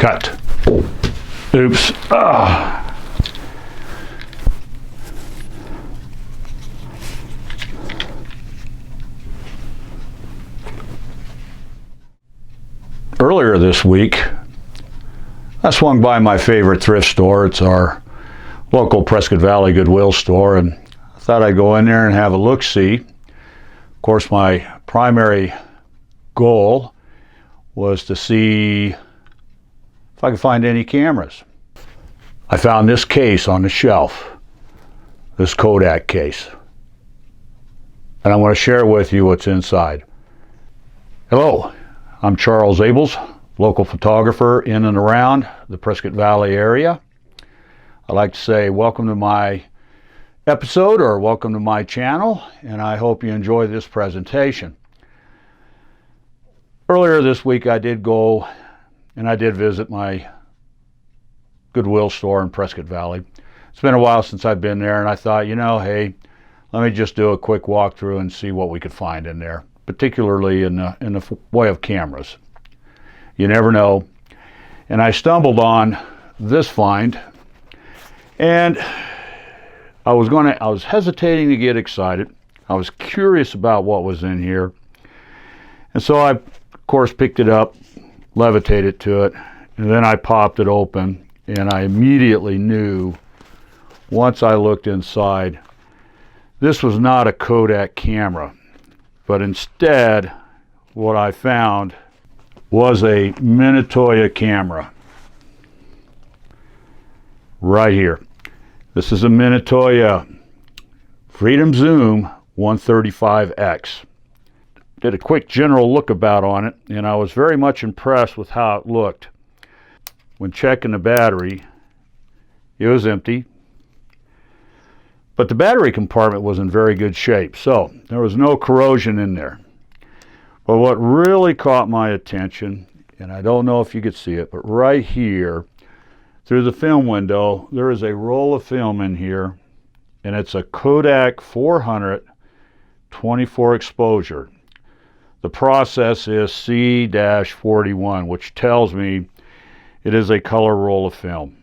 Cut. Oops. Ah. Earlier this week, I swung by my favorite thrift store. It's our local Prescott Valley Goodwill store, and I thought I'd go in there and have a look-see. Of course, my primary goal was to see if I could find any cameras. I found this case on the shelf, this Kodak case, and I want to share with you what's inside. Hello. I'm Charles Abels, local photographer in and around the Prescott Valley area. I'd like to say welcome to my episode, or welcome to my channel, and I hope you enjoy this presentation. Earlier this week I did go and I did visit my Goodwill store in Prescott Valley. It's been a while since I've been there, and I thought, hey, let me just do a quick walkthrough and see what we could find in there, particularly in the way of cameras. You never know. And I stumbled on this find, and I was hesitating to get excited. I was curious about what was in here. And so I, of course, picked it up, levitated to it, and then I popped it open, and I immediately knew, once I looked inside, this was not a Kodak camera. But instead, what I found was a Minolta camera. Right here. This is a Minolta Freedom Zoom 135X. Did a quick general look about on it, and I was very much impressed with how it looked. When checking the battery, it was empty. But the battery compartment was in very good shape, so there was no corrosion in there. But what really caught my attention, and I don't know if you could see it, but right here, through the film window, there is a roll of film in here, and it's a Kodak 400 24 exposure. The process is C-41, which tells me it is a color roll of film.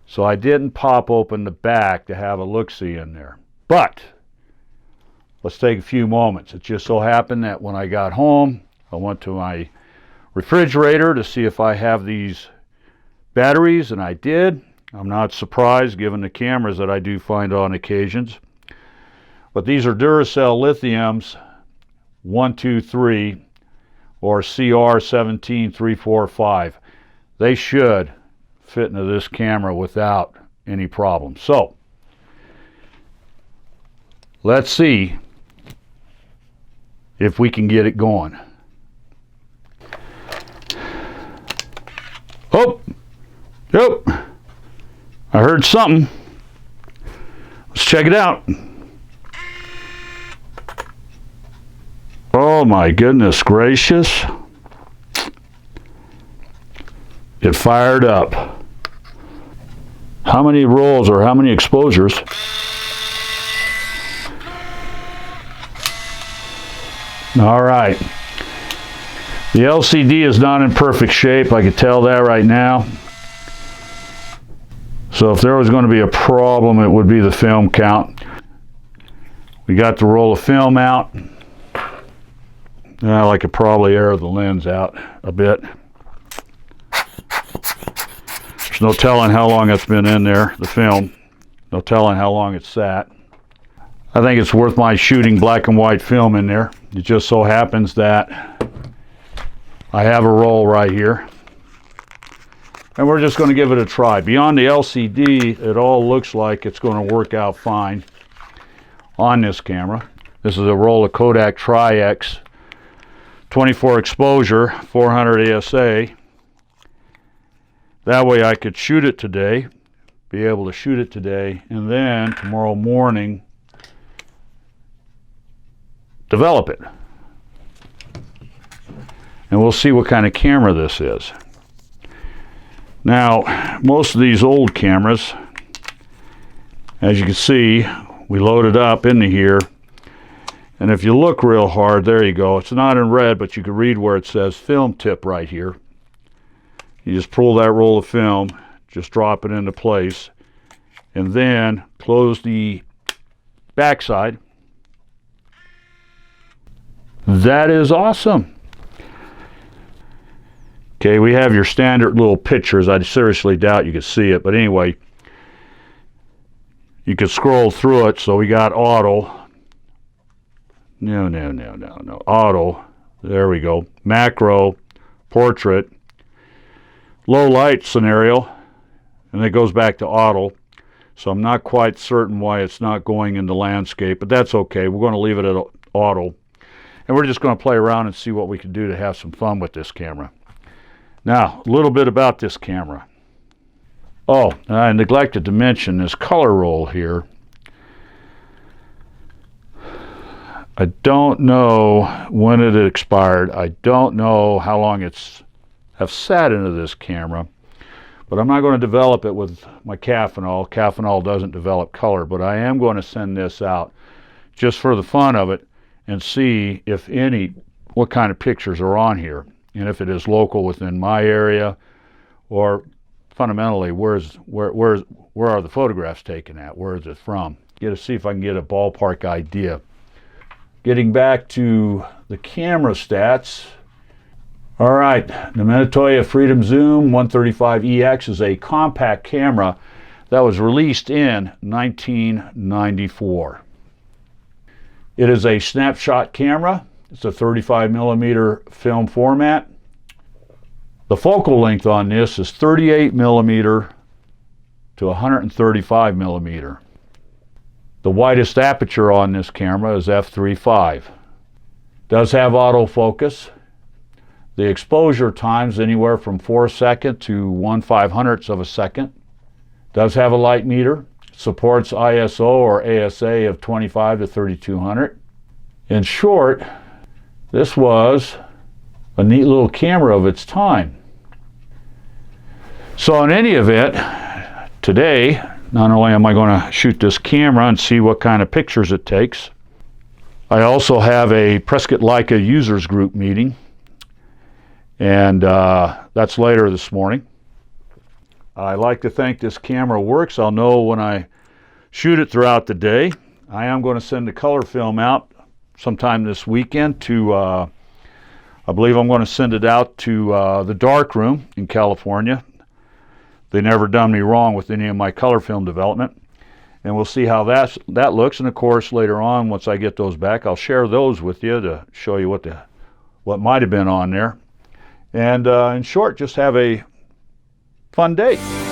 So I didn't pop open the back to have a look-see in there. But let's take a few moments. It just so happened that when I got home, I went to my refrigerator to see if I have these batteries, and I did. I'm not surprised given the cameras that I do find on occasions. But these are Duracell Lithiums 123 or CR17345. They should fit into this camera without any problem. So let's see if we can get it going. Oh, I heard something. Let's check it out. Oh my goodness gracious. It fired up. How many rolls or how many exposures? All right. The LCD is not in perfect shape. I can tell that right now. So if there was going to be a problem, it would be the film count. We got the roll of film out. Now I could probably air the lens out a bit. There's no telling how long it's been in there, the film. No telling how long it's sat. I think it's worth my shooting black and white film in there. It just so happens that I have a roll right here. And we're just going to give it a try. Beyond the LCD, it all looks like it's going to work out fine on this camera. This is a roll of Kodak Tri-X 24 exposure, 400 ASA. That way I could shoot it today, be able to shoot it today, and then tomorrow morning develop it. And we'll see what kind of camera this is. Now, most of these old cameras, as you can see, we loaded up into here, and if you look real hard, there you go. It's not in red, but you can read where it says film tip right here. You just pull that roll of film, just drop it into place, and then close the backside. That is awesome. Okay, we have your standard little pictures. I seriously doubt you can see it, but anyway, you can scroll through it. So we got auto. No. Auto. There we go. Macro, portrait, low light scenario, and it goes back to auto. So I'm not quite certain why it's not going into landscape, but that's okay. We're going to leave it at auto. And we're just going to play around and see what we can do to have some fun with this camera. Now, a little bit about this camera. Oh, I neglected to mention this color roll here. I don't know when it expired. I don't know how long it's have sat into this camera, but I'm not going to develop it with my Caffenol. Caffenol doesn't develop color, but I am going to send this out just for the fun of it and see if what kind of pictures are on here, and if it is local within my area, or fundamentally where are the photographs taken at? Where is it from? Get to see if I can get a ballpark idea. Getting back to the camera stats. All right, the Minolta Freedom Zoom 135EX is a compact camera that was released in 1994. It is a snapshot camera. It's a 35mm film format. The focal length on this is 38mm to 135mm. The widest aperture on this camera is f3.5. Does have autofocus. The exposure time's anywhere from 4 seconds to 1/500th of a second. Does have a light meter. Supports ISO or ASA of 25 to 3200. In short, this was a neat little camera of its time. So in any event, today, not only am I going to shoot this camera and see what kind of pictures it takes, I also have a Prescott Leica users group meeting, and that's later this morning. I like to think this camera works. I'll know when I shoot it throughout the day. I am going to send the color film out sometime this weekend to, I believe I'm going to send it out to the darkroom in California. They never done me wrong with any of my color film development. And we'll see how that looks. And of course, later on, once I get those back, I'll share those with you to show you what might have been on there. And in short, just have a fun day.